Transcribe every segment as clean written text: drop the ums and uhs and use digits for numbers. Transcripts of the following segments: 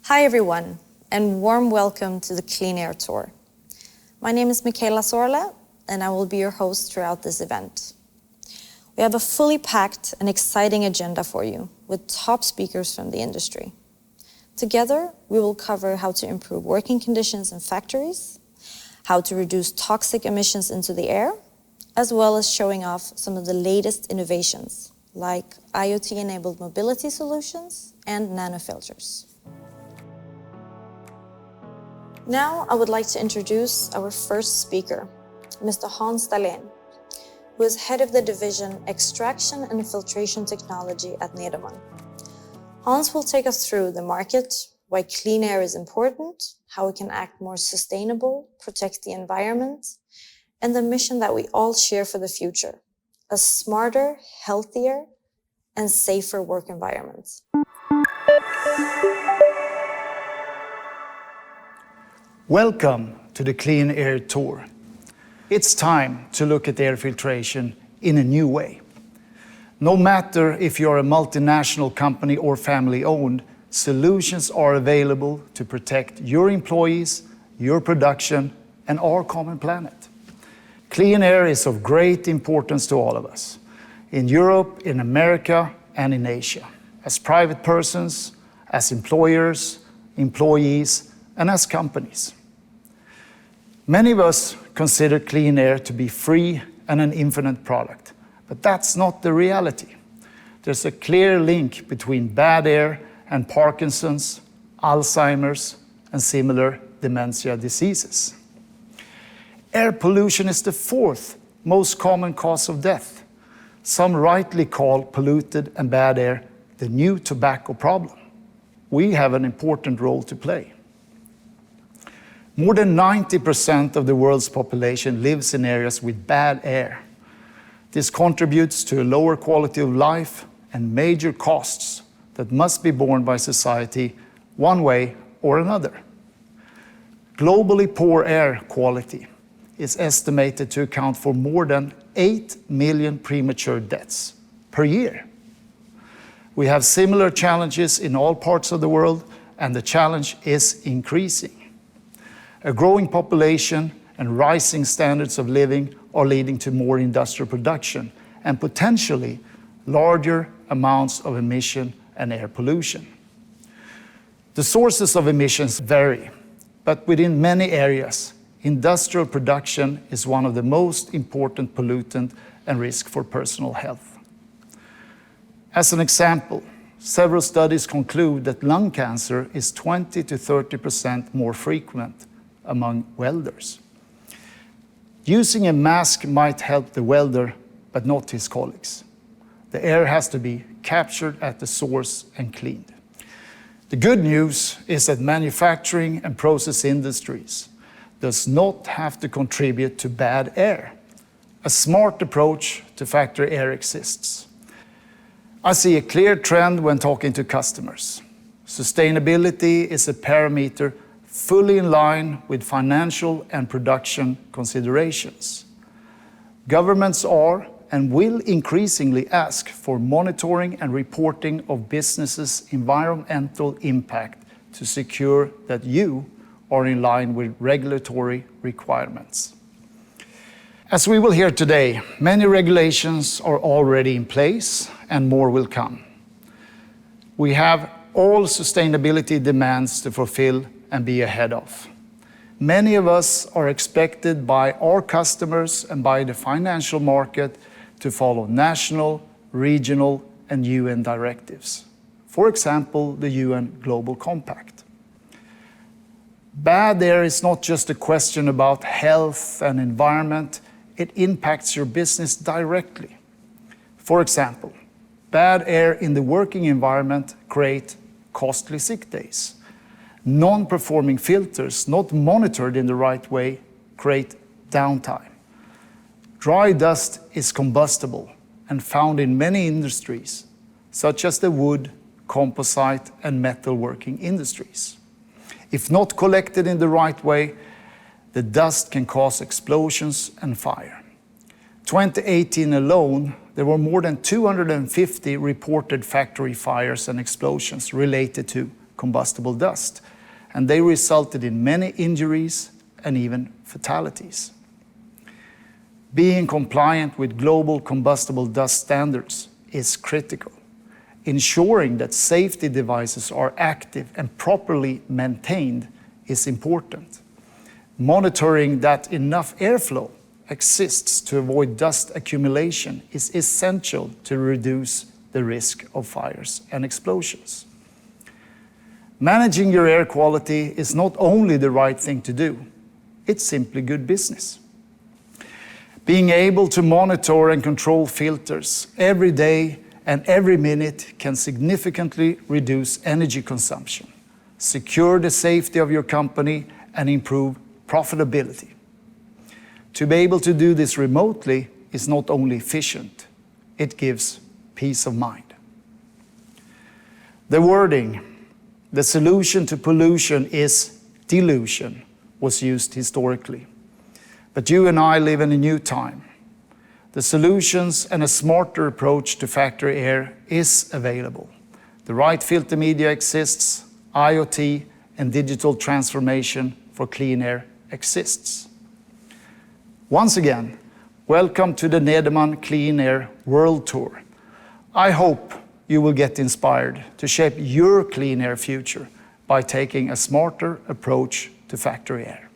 Hi everyone, and warm welcome to the Clean Air Tour. My name is Michaela Sorla, and I will be your host throughout this event. We have a fully packed and exciting agenda for you, with top speakers from the industry. Together, we will cover how to improve working conditions in factories, how to reduce toxic emissions into the air, as well as showing off some of the latest innovations, like IoT-enabled mobility solutions and nanofilters. Now, I would like to introduce our first speaker, Mr. Hans Dahlén, who is head of the division Extraction and Filtration Technology at Nederman. Hans will take us through the market, why clean air is important, how we can act more sustainable, protect the environment, and the mission that we all share for the future, a smarter, healthier, and safer work environment. Welcome to the Clean Air Tour. It's time to look at air filtration in a new way. No matter if you're a multinational company or family-owned, solutions are available to protect your employees, your production, and our common planet. Clean air is of great importance to all of us, in Europe, in America, and in Asia, as private persons, as employers, employees, and as companies. Many of us consider clean air to be free and an infinite product, but that's not the reality. There's a clear link between bad air and Parkinson's, Alzheimer's, and similar dementia diseases. Air pollution is the fourth most common cause of death. Some rightly call polluted and bad air the new tobacco problem. We have an important role to play. More than 90% of the world's population lives in areas with bad air. This contributes to a lower quality of life and major costs that must be borne by society one way or another. Globally poor air quality is estimated to account for more than 8 million premature deaths per year. We have similar challenges in all parts of the world, and the challenge is increasing. A growing population and rising standards of living are leading to more industrial production and potentially larger amounts of emission and air pollution. The sources of emissions vary, but within many areas, industrial production is one of the most important pollutant and risk for personal health. As an example, several studies conclude that lung cancer is 20 to 30% more frequent among welders. Using a mask might help the welder, but not his colleagues. The air has to be captured at the source and cleaned. The good news is that manufacturing and process industries does not have to contribute to bad air. A smart approach to factory air exists. I see a clear trend when talking to customers. Sustainability is a parameter fully in line with financial and production considerations. Governments are and will increasingly ask for monitoring and reporting of businesses' environmental impact to secure that you are in line with regulatory requirements. As we will hear today, many regulations are already in place and more will come. We have all sustainability demands to fulfill and be ahead of. Many of us are expected by our customers and by the financial market to follow national, regional, and UN directives. For example, the UN Global Compact. Bad air is not just a question about health and environment, it impacts your business directly. For example, bad air in the working environment create costly sick days. Non-performing filters not monitored in the right way create downtime. Dry dust is combustible and found in many industries, such as the wood, composite, and metalworking industries. If not collected in the right way, the dust can cause explosions and fire. 2018 alone, there were more than 250 reported factory fires and explosions related to combustible dust, and they resulted in many injuries and even fatalities. Being compliant with global combustible dust standards is critical. Ensuring that safety devices are active and properly maintained is important. Monitoring that enough airflow exists to avoid dust accumulation is essential to reduce the risk of fires and explosions. Managing your air quality is not only the right thing to do, it's simply good business. Being able to monitor and control filters every day and every minute can significantly reduce energy consumption, secure the safety of your company, and improve profitability. To be able to do this remotely is not only efficient, it gives peace of mind. The wording, "the solution to pollution is dilution," was used historically. But you and I live in a new time. The solutions and a smarter approach to factory air is available. The right filter media exists, IoT and digital transformation for clean air exists. Once again, welcome to the Nederman Clean Air World Tour. I hope you will get inspired to shape your clean air future by taking a smarter approach to factory air.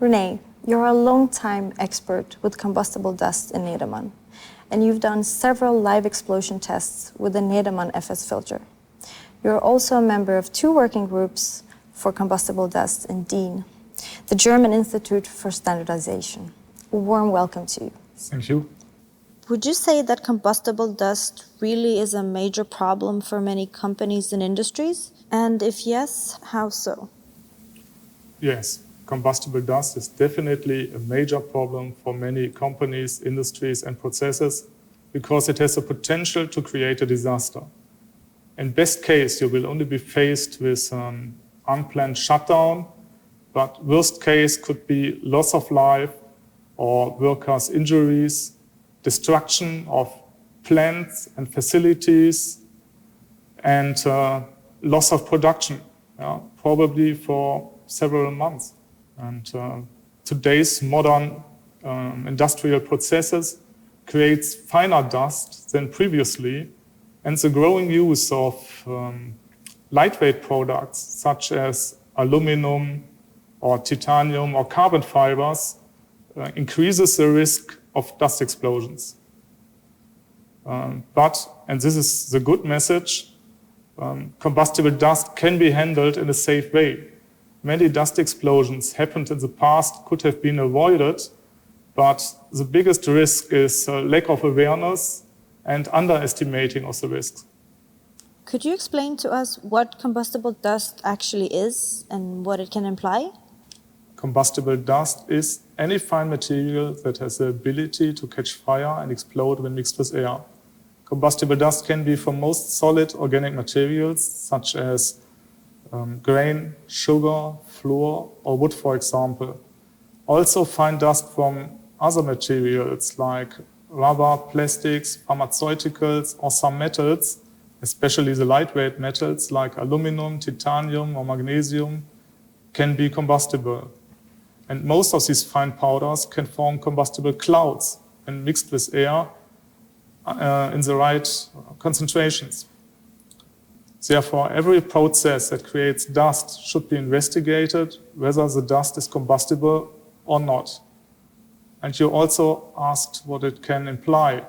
Renee, you're a long-time expert with combustible dust in Nederman, and you've done several live explosion tests with the Nederman FS filter. You're also a member of 2 working groups for combustible dust in DIN, the German Institute for Standardization. A warm welcome to you. Thank you. Would you say that combustible dust really is a major problem for many companies and industries? And if yes, how so? Yes, combustible dust is definitely a major problem for many companies, industries, and processes because it has the potential to create a disaster. In best case, you will only be faced with an unplanned shutdown, but worst case could be loss of life or workers' injuries, destruction of plants and facilities, and loss of production, probably for several months. And today's modern industrial processes creates finer dust than previously, and the growing use of lightweight products such as aluminum or titanium or carbon fibers increases the risk of dust explosions. But, and this is the good message, combustible dust can be handled in a safe way. Many dust explosions happened in the past, could have been avoided, but the biggest risk is lack of awareness and underestimating of the risks. Could you explain to us what combustible dust actually is and what it can imply? Combustible dust is any fine material that has the ability to catch fire and explode when mixed with air. Combustible dust can be from most solid organic materials, such as grain, sugar, flour, or wood, for example. Also fine dust from other materials like rubber, plastics, pharmaceuticals, or some metals, especially the lightweight metals like aluminum, titanium, or magnesium, can be combustible. And most of these fine powders can form combustible clouds when mixed with air in the right concentrations. Therefore, every process that creates dust should be investigated whether the dust is combustible or not. And you also asked what it can imply.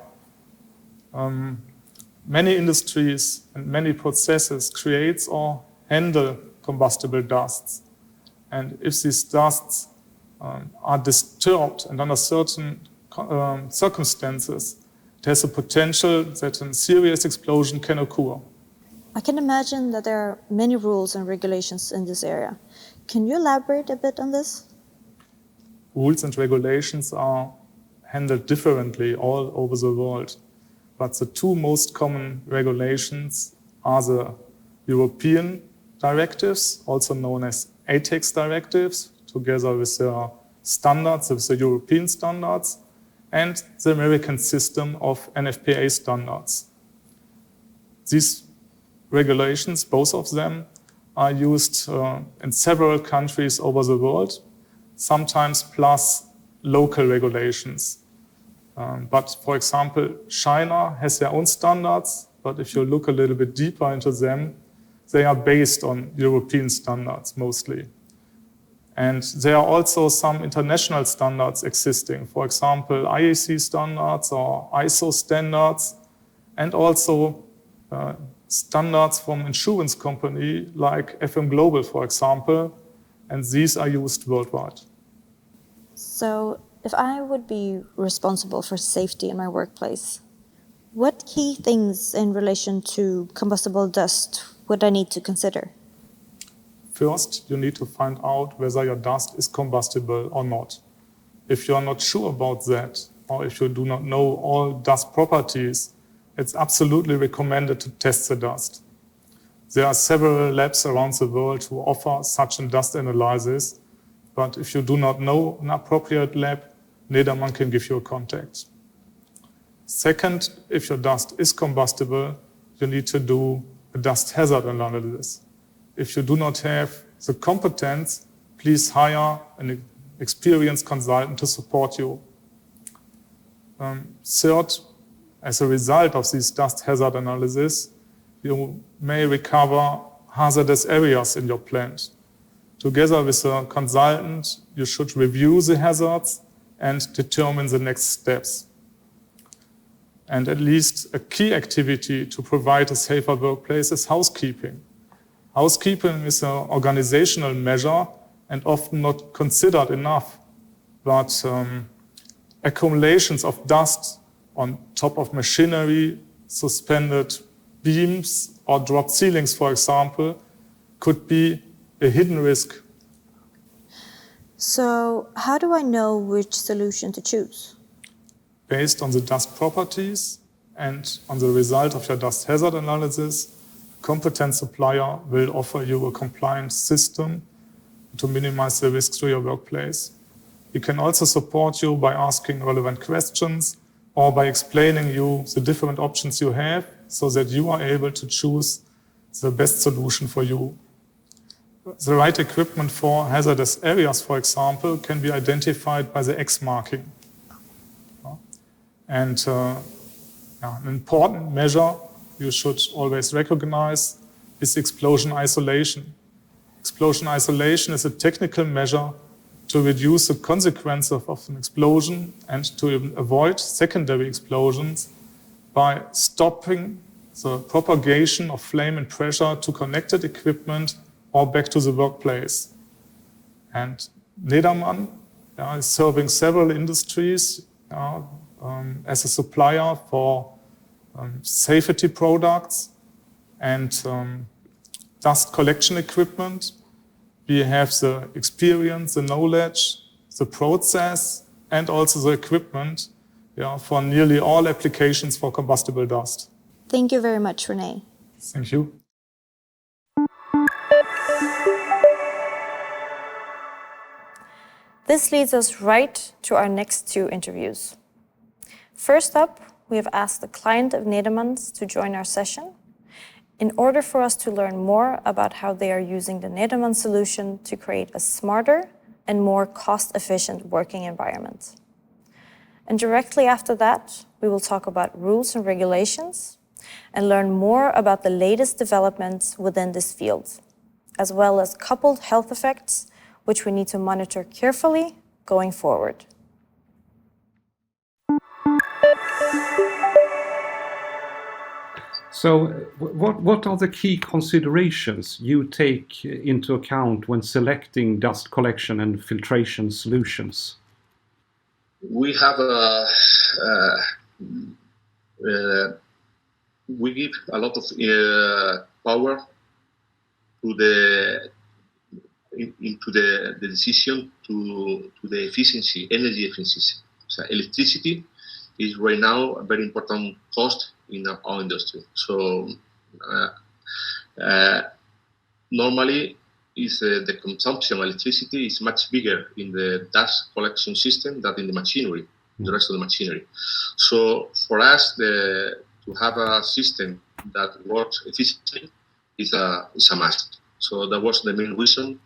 Many industries and many processes create or handle combustible dusts. And if these dusts are disturbed and under certain circumstances, it has a potential that a serious explosion can occur. I can imagine that there are many rules and regulations in this area. Can you elaborate a bit on this? Rules and regulations are handled differently all over the world. But the two most common regulations are the European directives, also known as ATEX directives, together with the standards, with the European standards, and the American system of NFPA standards. These regulations, both of them, are used in several countries over the world, sometimes plus local regulations. But for example, China has their own standards, but if you look a little bit deeper into them, they are based on European standards mostly. And there are also some international standards existing, for example, IEC standards or ISO standards, and also standards from insurance company like FM Global, for example, and these are used worldwide. So, if I would be responsible for safety in my workplace, what key things in relation to combustible dust would I need to consider? First, you need to find out whether your dust is combustible or not. If you are not sure about that, or if you do not know all dust properties, it's absolutely recommended to test the dust. There are several labs around the world who offer such a dust analysis, but if you do not know an appropriate lab, Nederman can give you a contact. Second, if your dust is combustible, you need to do a dust hazard analysis. If you do not have the competence, please hire an experienced consultant to support you. Third, as a result of this dust hazard analysis, you may recover hazardous areas in your plant. Together with a consultant, you should review the hazards and determine the next steps. And at least a key activity to provide a safer workplace is housekeeping. Housekeeping is an organizational measure and often not considered enough, but accumulations of dust on top of machinery, suspended beams or dropped ceilings, for example, could be a hidden risk. So, how do I know which solution to choose? Based on the dust properties and on the result of your dust hazard analysis, a competent supplier will offer you a compliant system to minimize the risks to your workplace. He can also support you by asking relevant questions or by explaining you the different options you have so that you are able to choose the best solution for you. The right equipment for hazardous areas, for example, can be identified by the X marking. And an important measure you should always recognize is explosion isolation. Explosion isolation is a technical measure to reduce the consequence of an explosion and to avoid secondary explosions by stopping the propagation of flame and pressure to connected equipment or back to the workplace. And Nederman is serving several industries as a supplier for safety products and dust collection equipment. We have the experience, the knowledge, the process, and also the equipment for nearly all applications for combustible dust. Thank you very much, René. Thank you. This leads us right to our next two interviews. First up, we have asked the client of Nederman's to join our session in order for us to learn more about how they are using the Nederman solution to create a smarter and more cost-efficient working environment. And directly after that, we will talk about rules and regulations and learn more about the latest developments within this field, as well as coupled health effects, which we need to monitor carefully going forward. So what are the key considerations you take into account when selecting dust collection and filtration solutions? We have we give a lot of power to into the decision to the efficiency, energy efficiency. So electricity is right now a very important cost in our industry. So normally is the consumption of electricity is much bigger in the dust collection system than in the machinery, the rest of the machinery. So for us, to have a system that works efficiently is a must. So that was the main reason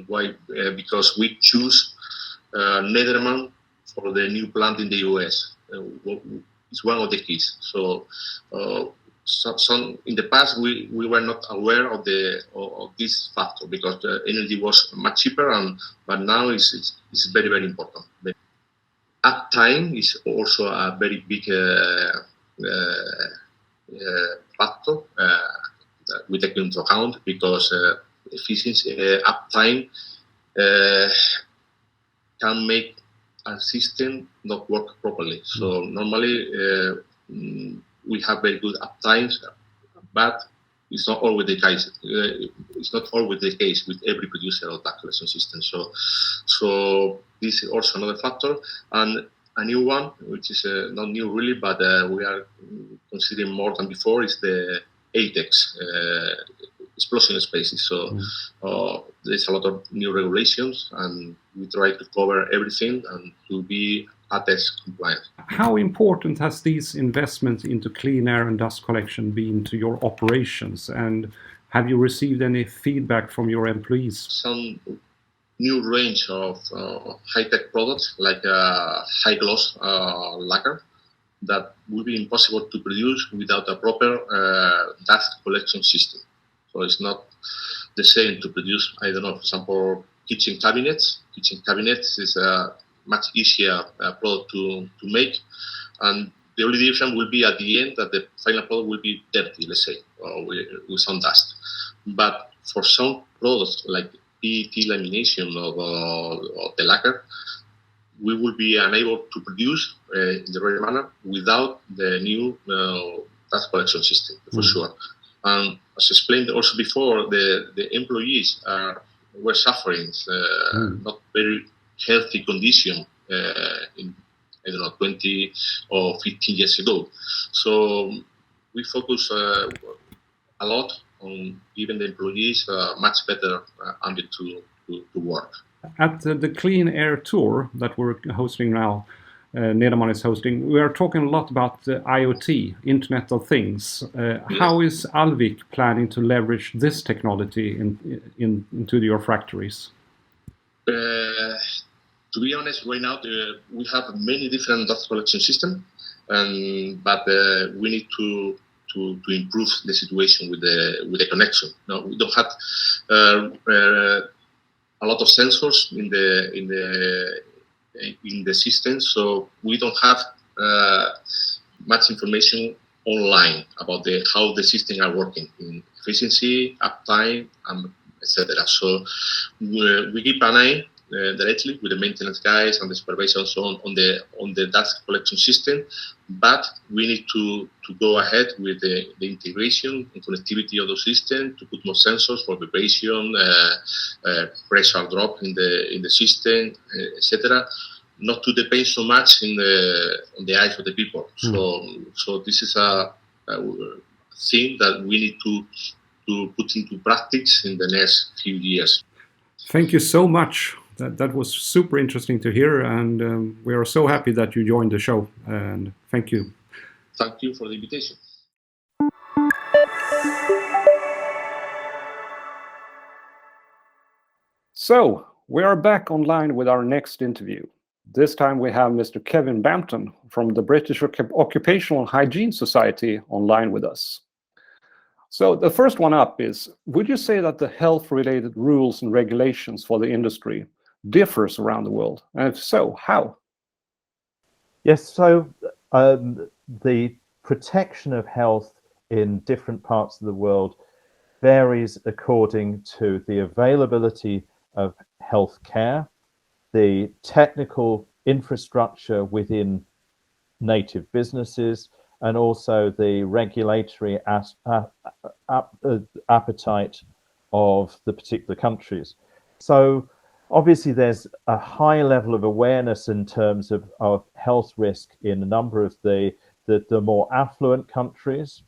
why, because we choose Netherlands for the new plant in the US. It's one of the keys. So some in the past we were not aware of this factor because the energy was much cheaper, but now it's very, very important. The uptime is also a very big factor that we take into account because efficiency uptime can make a system not work properly. So normally we have very good uptimes, but it's not always the case. It's not always the case with every producer of that collection system. So this is also another factor. And a new one, which is not new really, but we are considering more than before, is the ATEX, explosion spaces. So there's a lot of new regulations, and we try to cover everything and to be ATEX compliant. How important has these investments into clean air and dust collection been to your operations? And have you received any feedback from your employees? Some new range of high-tech products like high gloss lacquer that would be impossible to produce without a proper dust collection system. So it's not the same to produce, I don't know, for example, kitchen cabinets. Kitchen cabinets is a much easier product to make, and the only difference will be at the end that the final product will be dirty, let's say, or with some dust. But for some products like PET lamination of the lacquer, we will be unable to produce in the right manner without the new dust collection system, for sure. And as explained also before, the employees were suffering not very healthy condition in, I don't know, 20 or 15 years ago. So we focus a lot on giving the employees much better ambient to work. At the Clean Air Tour that we're hosting now, Nederman is hosting, we are talking a lot about IoT, Internet of Things. How is Alvik planning to leverage this technology into your factories? To be honest, right now we have many different dust collection systems, but we need to improve the situation with the connection. No, we don't have a lot of sensors in the system, so we don't have much information online about how the systems are working in efficiency, uptime, etc. So we keep an eye directly with the maintenance guys and the supervisors and so on the dust collection system, but we need to go ahead with the integration and connectivity of the system to put more sensors for vibration, pressure drop in the system, etc. Not to depend so much on the eyes of the people. So this is a thing that we need to put into practice in the next few years. Thank you so much. That was super interesting to hear, and we are so happy that you joined the show, and thank you. Thank you for the invitation. So, we are back online with our next interview. This time we have Mr. Kevin Bampton from the British Occupational Hygiene Society online with us. So the first one up is, would you say that the health-related rules and regulations for the industry differs around the world? And if so, how? Yes, so the protection of health in different parts of the world varies according to the availability of health care, the technical infrastructure within native businesses, and also the regulatory appetite of the particular countries. So obviously there's a high level of awareness in terms of health risk in a number of the more affluent countries.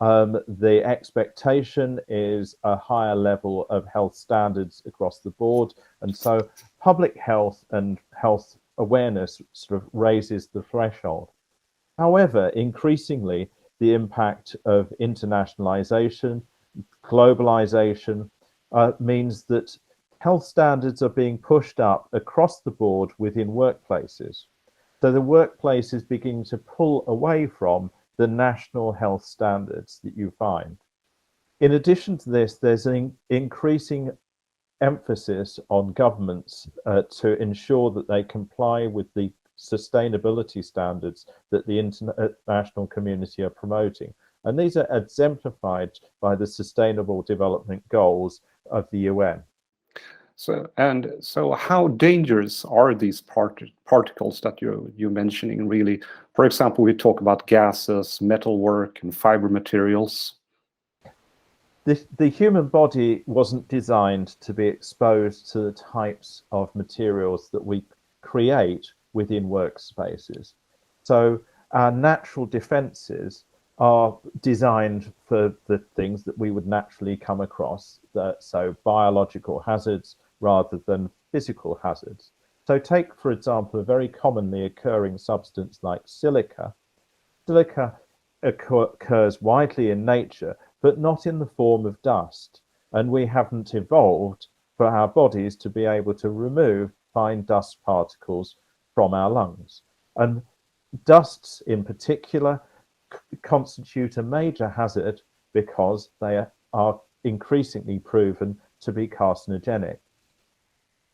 The expectation is a higher level of health standards across the board. And so public health and health awareness sort of raises the threshold. However, increasingly, the impact of internationalization, globalization, means that health standards are being pushed up across the board within workplaces. So the workplace is beginning to pull away from the national health standards that you find. In addition to this, there's an increasing emphasis on governments to ensure that they comply with the sustainability standards that the international community are promoting. And these are exemplified by the Sustainable Development Goals of the UN. So how dangerous are these particles that you're mentioning really? For example, we talk about gases, metalwork, and fiber materials. The human body wasn't designed to be exposed to the types of materials that we create within workspaces. So our natural defenses are designed for the things that we would naturally come across, so biological hazards rather than physical hazards. So take, for example, a very commonly occurring substance like silica. Silica occurs widely in nature, but not in the form of dust. And we haven't evolved for our bodies to be able to remove fine dust particles from our lungs. And dusts in particular constitute a major hazard because they are increasingly proven to be carcinogenic.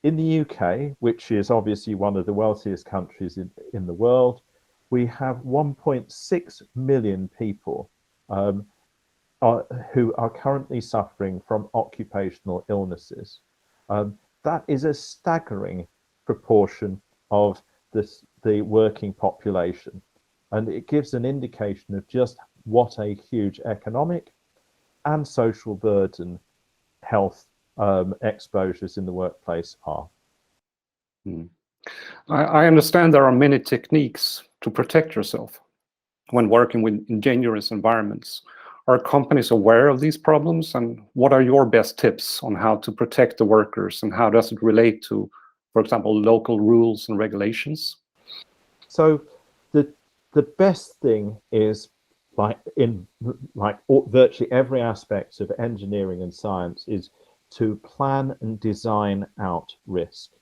In the UK, which is obviously one of the wealthiest countries in the world, we have 1.6 million people who are currently suffering from occupational illnesses. That is a staggering proportion of the working population. And it gives an indication of just what a huge economic and social burden health exposures in the workplace are. I understand there are many techniques to protect yourself when working in dangerous environments. Are companies aware of these problems, and what are your best tips on how to protect the workers, and how does it relate to, for example, local rules and regulations? So the best thing is, virtually every aspect of engineering and science, is to plan and design out risk.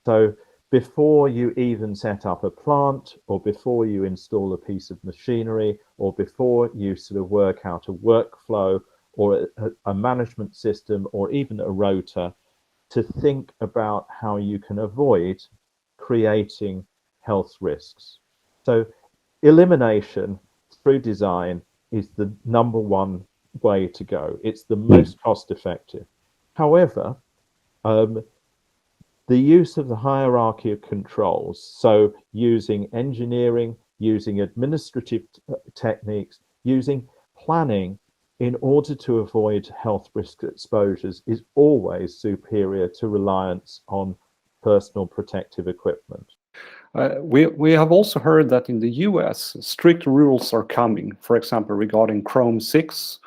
So before you even set up a plant, or before you install a piece of machinery, or before you sort of work out a workflow or a management system or even a rota, to think about how you can avoid creating health risks. So elimination through design is the number one way to go. It's the most cost effective. However, the use of the hierarchy of controls, so using engineering, using administrative techniques, using planning in order to avoid health risk exposures, is always superior to reliance on personal protective equipment. We have also heard that in the US, strict rules are coming, for example, regarding Chrome 6.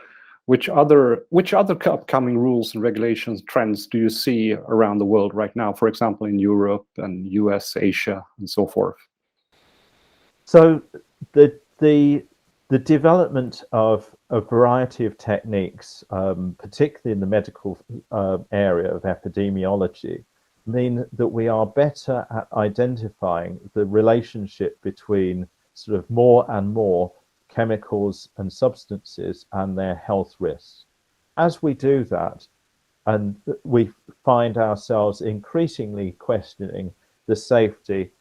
Which other upcoming rules and regulations trends do you see around the world right now, for example, in Europe and US, Asia, and so forth? So the development of a variety of techniques, particularly in the medical area of epidemiology, mean that we are better at identifying the relationship between sort of more and more chemicals and substances and their health risks. As we do that, and we find ourselves increasingly questioning the safety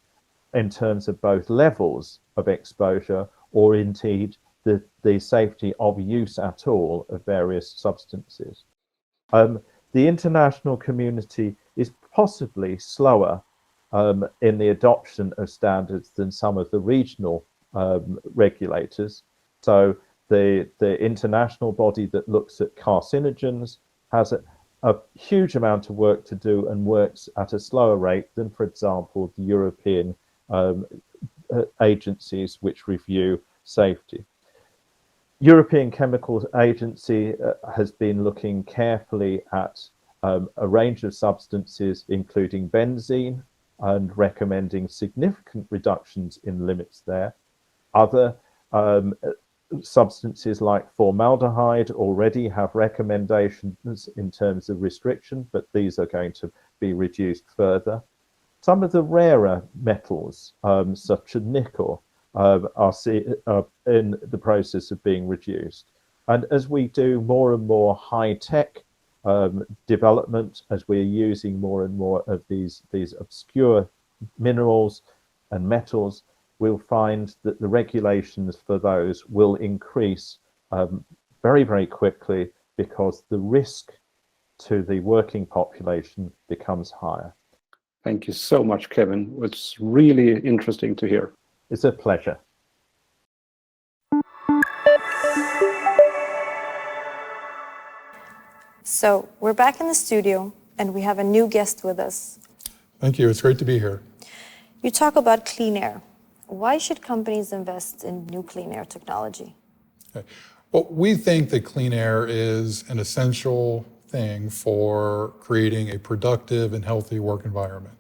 in terms of both levels of exposure, or indeed the safety of use at all of various substances. The international community is possibly slower in the adoption of standards than some of the regional regulators. So The international body that looks at carcinogens has a huge amount of work to do and works at a slower rate than, for example, the European agencies which review safety. European Chemicals Agency has been looking carefully at a range of substances, including benzene, and recommending significant reductions in limits there. Other substances like formaldehyde already have recommendations in terms of restriction, but these are going to be reduced further. Some of the rarer metals, such as nickel, are in the process of being reduced. And as we do more and more high-tech development, as we're using more and more of these obscure minerals and metals, we'll find that the regulations for those will increase very, very quickly, because the risk to the working population becomes higher. Thank you so much, Kevin. It's really interesting to hear. It's a pleasure. So we're back in the studio and we have a new guest with us. Thank you. It's great to be here. You talk about clean air. Why should companies invest in new clean air technology? Okay. Well, we think that clean air is an essential thing for creating a productive and healthy work environment.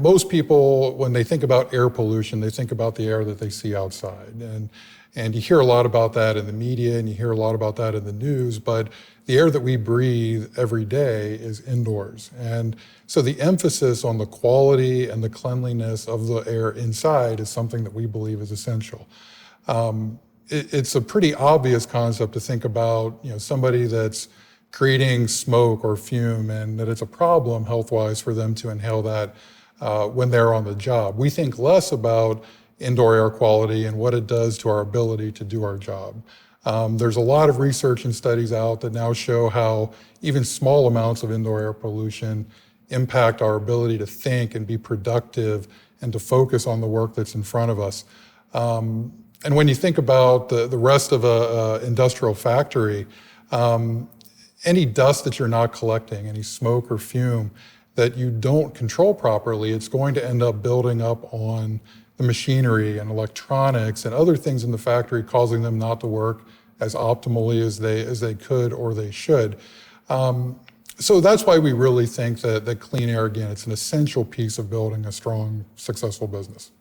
Most people, when they think about air pollution, they think about the air that they see outside. And you hear a lot about that in the media, and you hear a lot about that in the news, but the air that we breathe every day is indoors. And so the emphasis on the quality and the cleanliness of the air inside is something that we believe is essential. It's a pretty obvious concept to think about, somebody that's creating smoke or fume, and that it's a problem health-wise for them to inhale that when they're on the job. We think less about indoor air quality and what it does to our ability to do our job. There's a lot of research and studies out that now show how even small amounts of indoor air pollution impact our ability to think and be productive and to focus on the work that's in front of us. And when you think about the rest of an industrial factory, any dust that you're not collecting, any smoke or fume that you don't control properly, it's going to end up building up on the machinery and electronics and other things in the factory, causing them not to work as optimally as they could or they should. So that's why we really think that clean air, again, it's an essential piece of building a strong, successful business.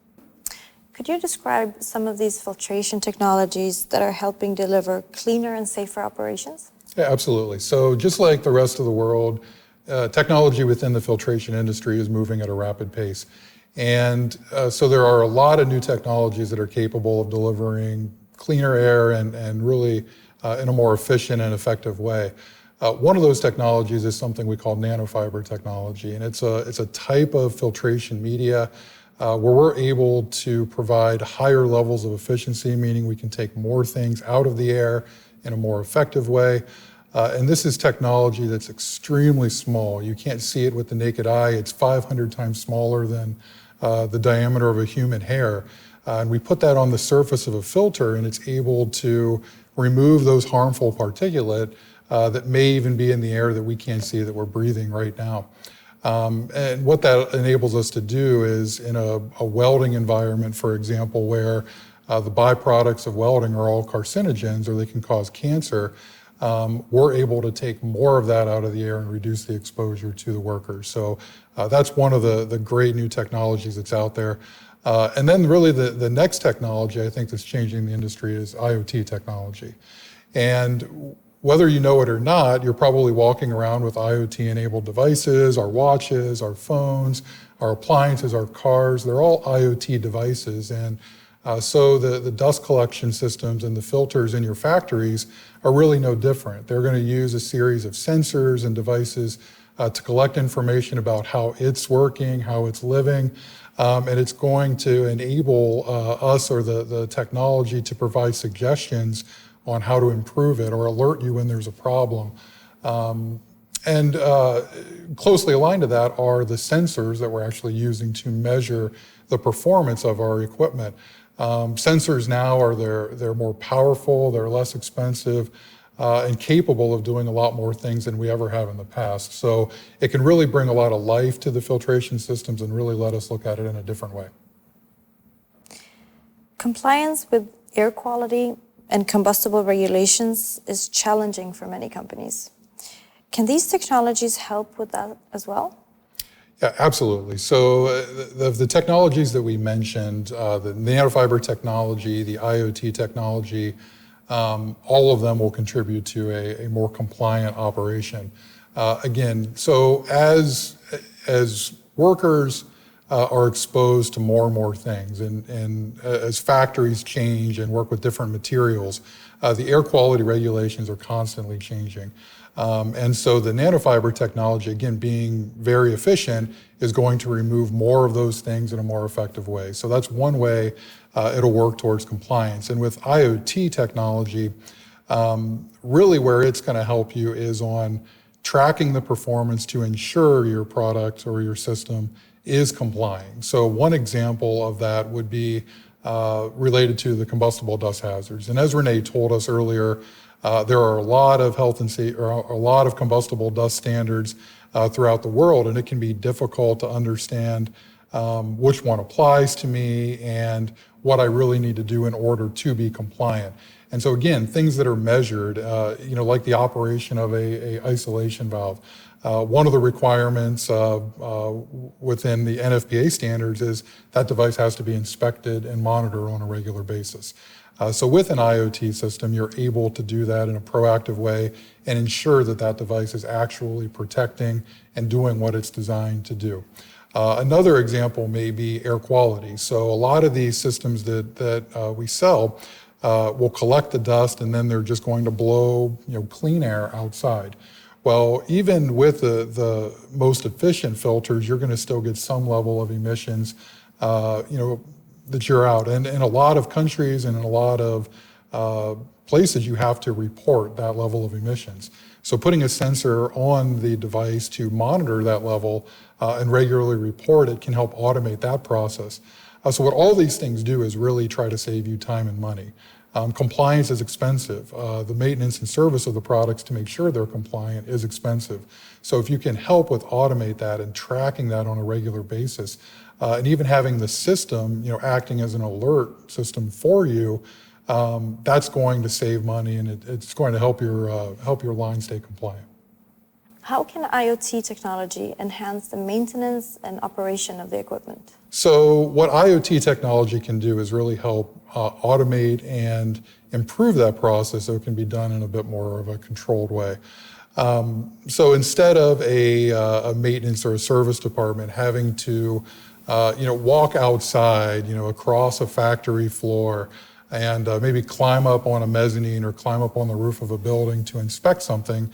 Could you describe some of these filtration technologies that are helping deliver cleaner and safer operations? Yeah, absolutely. So just like the rest of the world, technology within the filtration industry is moving at a rapid pace. And so there are a lot of new technologies that are capable of delivering cleaner air and really in a more efficient and effective way. One of those technologies is something we call nanofiber technology, and it's a type of filtration media where we're able to provide higher levels of efficiency, meaning we can take more things out of the air in a more effective way. And this is technology that's extremely small. You can't see it with the naked eye. It's 500 times smaller than the diameter of a human hair. And we put that on the surface of a filter, and it's able to remove those harmful particulate that may even be in the air that we can't see that we're breathing right now. And what that enables us to do is in a welding environment, for example, where the byproducts of welding are all carcinogens or they can cause cancer, we're able to take more of that out of the air and reduce the exposure to the workers. So that's one of the great new technologies that's out there. And then really the next technology I think that's changing the industry is IoT technology. And whether you know it or not, you're probably walking around with IoT-enabled devices, our watches, our phones, our appliances, our cars, they're all IoT devices. And so the dust collection systems and the filters in your factories are really no different. They're going to use a series of sensors and devices to collect information about how it's working, how it's living, and it's going to enable us or the technology to provide suggestions on how to improve it or alert you when there's a problem. And closely aligned to that are the sensors that we're actually using to measure the performance of our equipment. Sensors now they're more powerful, they're less expensive, and capable of doing a lot more things than we ever have in the past. So it can really bring a lot of life to the filtration systems and really let us look at it in a different way. Compliance with air quality and combustible regulations is challenging for many companies. Can these technologies help with that as well? Yeah, absolutely. So the technologies that we mentioned, the nanofiber technology, the IoT technology, all of them will contribute to a more compliant operation. Again, so as workers are exposed to more and more things, and as factories change and work with different materials, the air quality regulations are constantly changing. And so the nanofiber technology, again, being very efficient, is going to remove more of those things in a more effective way. So that's one way it'll work towards compliance. And with IoT technology, really where it's going to help you is on tracking the performance to ensure your product or your system is complying. So one example of that would be related to the combustible dust hazards. And as Renee told us earlier, there are a lot of health and safety, or a lot of combustible dust standards throughout the world, and it can be difficult to understand which one applies to me and what I really need to do in order to be compliant. And so again, things that are measured, like the operation of a isolation valve. One of the requirements within the NFPA standards is that device has to be inspected and monitored on a regular basis. So with an IoT system, you're able to do that in a proactive way and ensure that that device is actually protecting and doing what it's designed to do. Another example may be air quality. So a lot of these systems that we sell will collect the dust, and then they're just going to blow clean air outside. Well, even with the most efficient filters, you're going to still get some level of emissions, that you're out. And in a lot of countries and in a lot of places, you have to report that level of emissions. So putting a sensor on the device to monitor that level and regularly report it can help automate that process. So what all these things do is really try to save you time and money. Compliance is expensive. The maintenance and service of the products to make sure they're compliant is expensive. So if you can help with automate that and tracking that on a regular basis, and even having the system, acting as an alert system for you, that's going to save money, and it's going to help your line stay compliant. How can IoT technology enhance the maintenance and operation of the equipment? So what IoT technology can do is really help automate and improve that process so it can be done in a bit more of a controlled way. So instead of a maintenance or a service department having to walk outside, across a factory floor and maybe climb up on a mezzanine or climb up on the roof of a building to inspect something,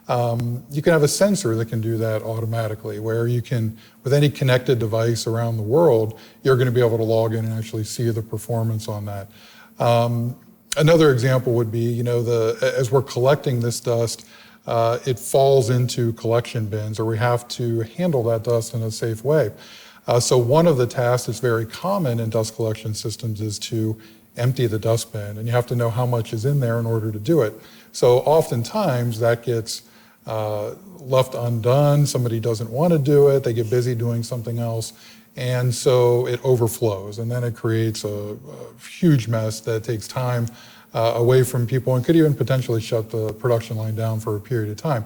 you can have a sensor that can do that automatically, where you can, with any connected device around the world, you're going to be able to log in and actually see the performance on that. Another example would be, as we're collecting this dust, it falls into collection bins, or we have to handle that dust in a safe way. So one of the tasks that's very common in dust collection systems is to empty the dust bin, and you have to know how much is in there in order to do it. So oftentimes that gets left undone. Somebody doesn't want to do it. They get busy doing something else. And so it overflows, and then it creates a huge mess that takes time away from people and could even potentially shut the production line down for a period of time.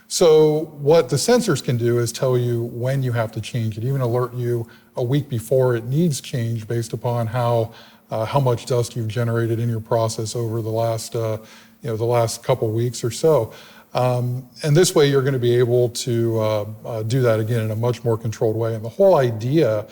So what the sensors can do is tell you when you have to change it, even alert you a week before it needs change based upon how much dust you've generated in your process over the last couple weeks or so. And this way you're going to be able to do that again in a much more controlled way. And the whole idea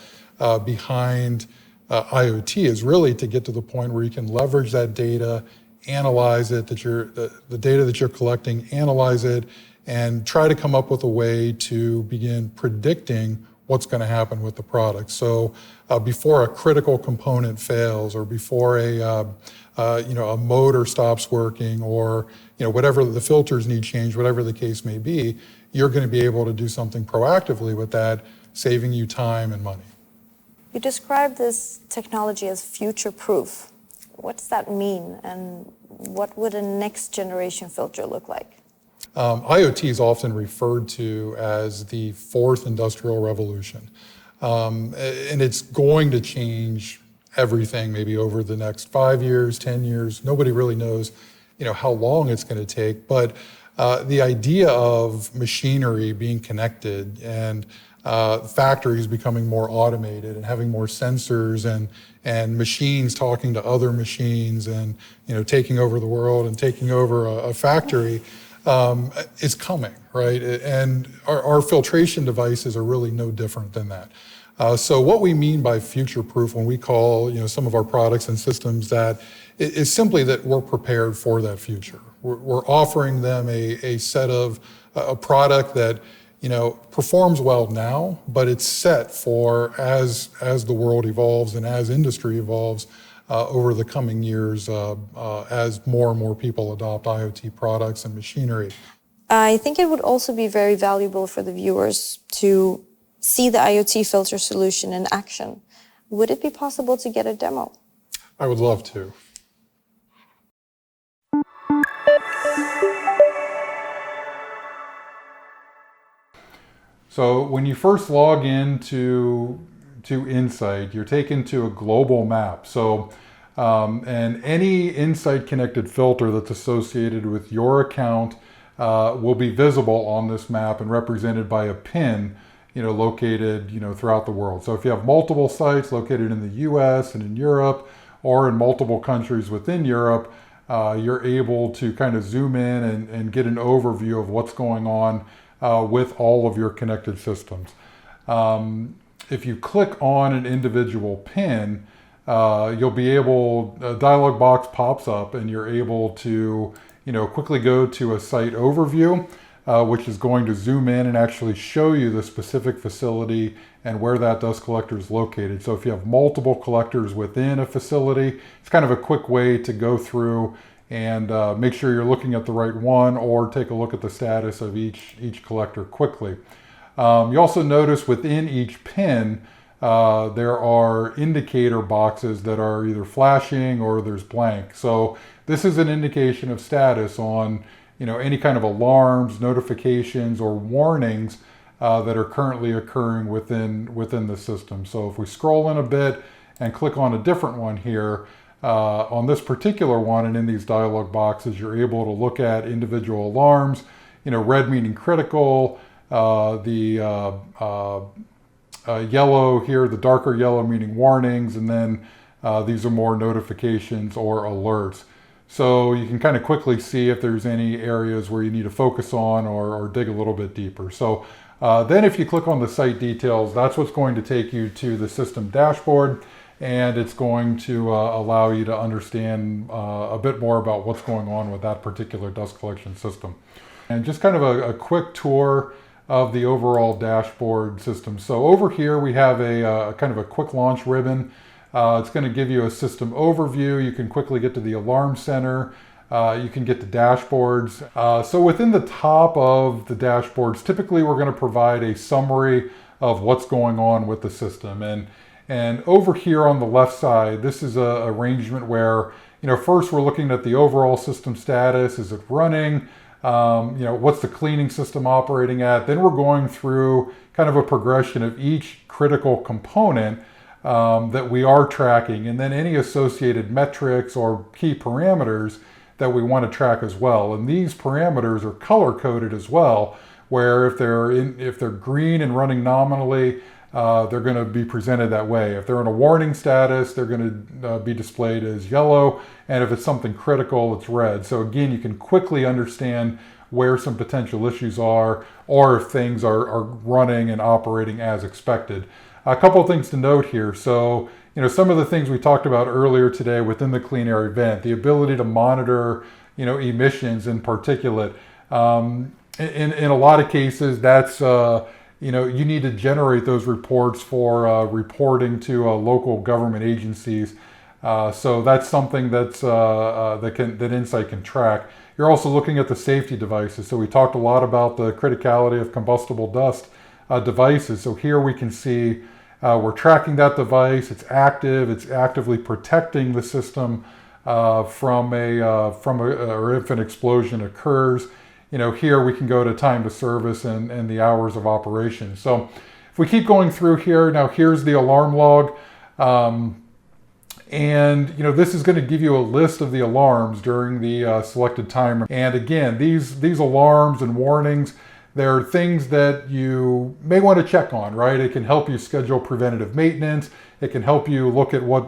behind IoT is really to get to the point where you can leverage that data, analyze it, the data that you're collecting, analyze it, and try to come up with a way to begin predicting what's going to happen with the product. So before a critical component fails, or before a motor stops working, or whatever the filters need change, whatever the case may be, you're going to be able to do something proactively with that, saving you time and money. You describe this technology as future-proof. What does that mean, and what would a next generation filter look like? IoT is often referred to as the fourth industrial revolution. And it's going to change everything maybe over the next 5 years, 10 years. Nobody really knows, how long it's going to take. But the idea of machinery being connected and factories becoming more automated and having more sensors and machines talking to other machines and taking over the world and taking over a factory is coming, right? And our filtration devices are really no different than that. So what we mean by future-proof when we call some of our products and systems that is simply that we're prepared for that future. We're offering them a set of a product that performs well now, but it's set for as the world evolves and as industry evolves over the coming years as more and more people adopt IoT products and machinery. I think it would also be very valuable for the viewers to see the IoT filter solution in action. Would it be possible to get a demo? I would love to. So when you first log into Insight, you're taken to a global map. So and any Insight connected filter that's associated with your account will be visible on this map and represented by a pin located throughout the world. So if you have multiple sites located in the US and in Europe or in multiple countries within Europe, you're able to kind of zoom in and get an overview of what's going on with all of your connected systems. If you click on an individual pin, you'll be able, a dialog box pops up and you're able to quickly go to a site overview, which is going to zoom in and actually show you the specific facility and where that dust collector is located. So if you have multiple collectors within a facility, it's kind of a quick way to go through and make sure you're looking at the right one or take a look at the status of each collector quickly. You also notice within each pin, there are indicator boxes that are either flashing or there's blank. So this is an indication of status on any kind of alarms, notifications, or warnings that are currently occurring within the system. So if we scroll in a bit and click on a different one here, on this particular one and in these dialog boxes, you're able to look at individual alarms, red meaning critical, the yellow here, the darker yellow meaning warnings, and then these are more notifications or alerts. So you can kind of quickly see if there's any areas where you need to focus on or dig a little bit deeper. So then if you click on the site details, that's what's going to take you to the system dashboard, and it's going to allow you to understand a bit more about what's going on with that particular dust collection system. And just kind of a quick tour of the overall dashboard system. So over here we have a kind of a quick launch ribbon. It's going to give you a system overview. You can quickly get to the alarm center. You can get to dashboards. So within the top of the dashboards, typically we're going to provide a summary of what's going on with the system. And over here on the left side, this is a arrangement where, first we're looking at the overall system status. Is it running? What's the cleaning system operating at? Then we're going through kind of a progression of each critical component that we are tracking, and then any associated metrics or key parameters that we want to track as well. And these parameters are color coded as well, where if they're green and running nominally, they're going to be presented that way. If they're in a warning status, they're going to be displayed as yellow, and if it's something critical, it's red. So again, you can quickly understand where some potential issues are, or if things are running and operating as expected. A couple of things to note here. So, some of the things we talked about earlier today within the Clean Air event, the ability to monitor, emissions and particulate. In a lot of cases, that's you need to generate those reports for reporting to local government agencies. So that's something that Insight can track. You're also looking at the safety devices. So we talked a lot about the criticality of combustible dust devices. So here we can see We're tracking that device. It's active. It's actively protecting the system or if an explosion occurs. Here we can go to time to service and the hours of operation. So if we keep going through here, now here's the alarm log. And this is going to give you a list of the alarms during the selected timer. And again, these alarms and warnings, they're things that you may want to check on, right? It can help you schedule preventative maintenance. It can help you look at what,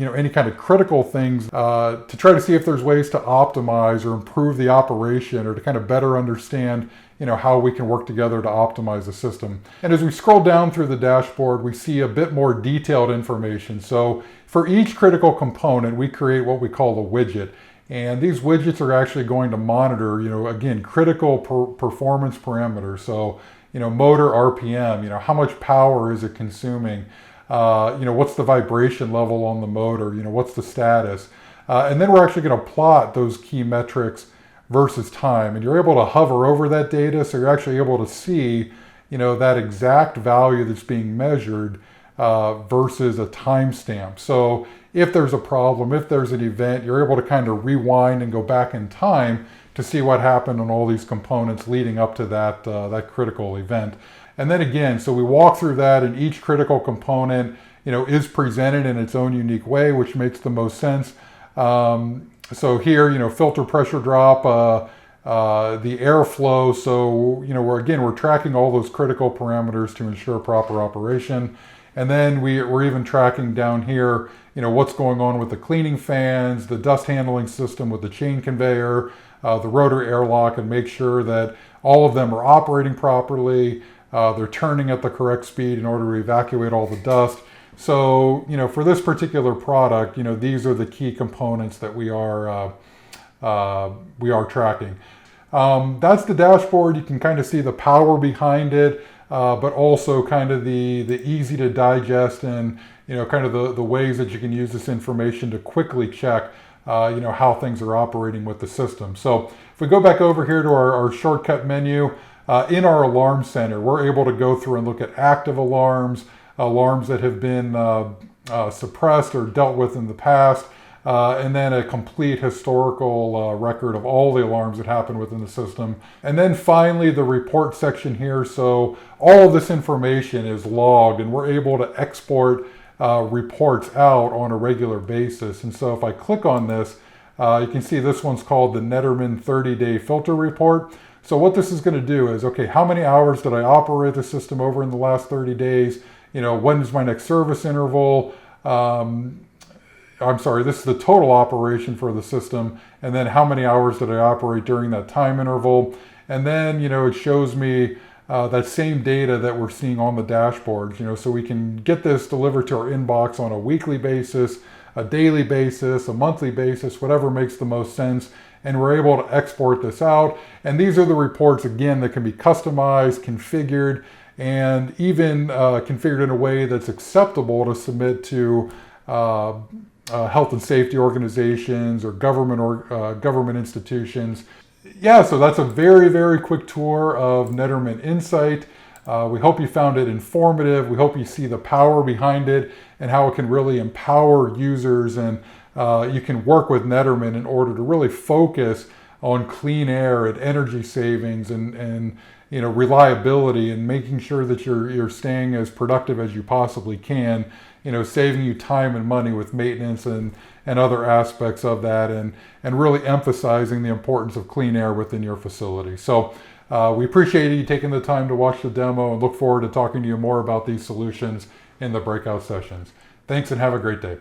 any kind of critical things to try to see if there's ways to optimize or improve the operation, or to kind of better understand, how we can work together to optimize the system. And as we scroll down through the dashboard, we see a bit more detailed information. So for each critical component, we create what we call a widget. And these widgets are actually going to monitor, again, critical performance parameters. So, motor RPM, how much power is it consuming? What's the vibration level on the motor? What's the status? And then we're actually going to plot those key metrics versus time. And you're able to hover over that data, so you're actually able to see, that exact value that's being measured versus a timestamp. So if there's a problem, if there's an event, you're able to kind of rewind and go back in time to see what happened on all these components leading up to that critical event. And then again, so we walk through that, and each critical component, is presented in its own unique way, which makes the most sense. So here, filter pressure drop, the airflow. So, we're tracking all those critical parameters to ensure proper operation. And then we're even tracking down here, what's going on with the cleaning fans, the dust handling system with the chain conveyor, the rotor airlock, and make sure that all of them are operating properly. They're turning at the correct speed in order to evacuate all the dust. So, for this particular product, these are the key components that we are tracking. That's the dashboard. You can kind of see the power behind it, but also kind of the easy to digest and, kind of the ways that you can use this information to quickly check, how things are operating with the system. So if we go back over here to our shortcut menu, in our alarm center, we're able to go through and look at active alarms, alarms that have been suppressed or dealt with in the past, and then a complete historical record of all the alarms that happen within the system. And then finally, the report section here. So all of this information is logged, and we're able to export reports out on a regular basis. And so if I click on this, you can see this one's called the Netterman 30-day filter report. So what this is going to do is, okay, how many hours did I operate the system over in the last 30 days? When is my next service interval? I'm sorry, this is the total operation for the system. And then how many hours did I operate during that time interval? And then, it shows me that same data that we're seeing on the dashboard, so we can get this delivered to our inbox on a weekly basis, a daily basis, a monthly basis, whatever makes the most sense. And we're able to export this out. And these are the reports, again, that can be customized, configured, and even configured in a way that's acceptable to submit to health and safety organizations or government institutions. Yeah, so that's a very, very quick tour of Netterman Insight. We hope you found it informative. We hope you see the power behind it and how it can really empower users, and you can work with Netterman in order to really focus on clean air and energy savings and reliability, and making sure that you're staying as productive as you possibly can, saving you time and money with maintenance and other aspects of that, and really emphasizing the importance of clean air within your facility. So we appreciate you taking the time to watch the demo, and look forward to talking to you more about these solutions in the breakout sessions. Thanks, and have a great day.